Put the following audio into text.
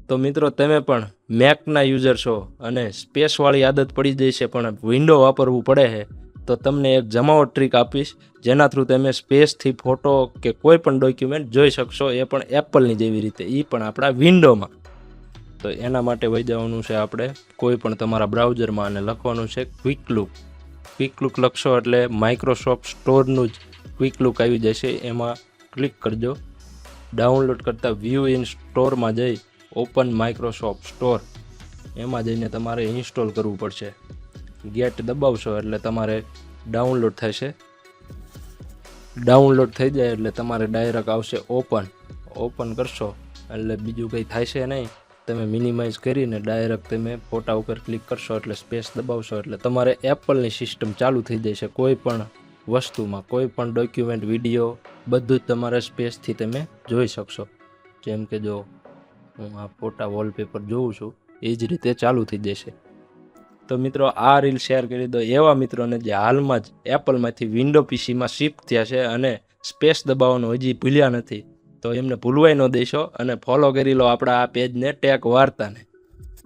તો મિત્રો તમે પણ મેકના યુઝર છો અને સ્પેસવાળી આદત પડી જાય છે પણ વિન્ડો વાપરવું પડે છે, તો તમને એક જમાવટ ટ્રીક આપીશ જેના થ્રુ તમે સ્પેસથી ફોટો કે કોઈ પણ ડોક્યુમેન્ટ જોઈ શકશો, એ પણ એપલની જેવી રીતે, એ પણ આપણા વિન્ડોમાં. તો એના માટે વહી જવાનું છે આપણે કોઈ પણ તમારા બ્રાઉઝરમાં અને લખવાનું છે ક્વિકલુક. ક્વિકલુક લખશો એટલે માઇક્રોસોફ્ટ સ્ટોરનું જ ક્વિકલુક આવી જશે, એમાં ક્લિક કરજો. ડાઉનલોડ કરતાં વ્યૂ ઇન સ્ટોરમાં જઈ ઓપન માઇક્રોસોફ્ટ સ્ટોર એમાં જઈને તમારે ઇન્સ્ટોલ કરવું પડશે. ગેટ દબાવશો એટલે તમારે ડાઉનલોડ થશે. ડાઉનલોડ થઈ જાય એટલે તમારે ડાયરેક્ટ આવશે ઓપન કરશો એટલે બીજું કંઈ થાય છે નહીં. તમે મિનિમાઇઝ કરીને ડાયરેક્ટ તમે ફોટા ઉપર ક્લિક કરશો એટલે સ્પેસ દબાવશો એટલે તમારે એપલની સિસ્ટમ ચાલુ થઈ જશે. કોઈ પણ વસ્તુમાં કોઈ પણ ડોક્યુમેન્ટ, વિડીયો બધું જ તમારે સ્પેસથી તમે જોઈ શકશો. જેમ કે જો હું આ ફોટા વોલપેપર જોઉં છું એ જ રીતે ચાલુ થઈ જશે. તો મિત્રો આ રીલ શેર કરી દો એવા મિત્રોને જે હાલમાં જ એપલમાંથી વિન્ડો પીસીમાં શિફ્ટ થયા છે અને સ્પેસ દબાવવાનું હજી ભૂલ્યા નથી, તો એમને ભૂલવાય ન દેશો અને ફોલો કરી લો આપણા આ પેજને ટેક વાર્તાને.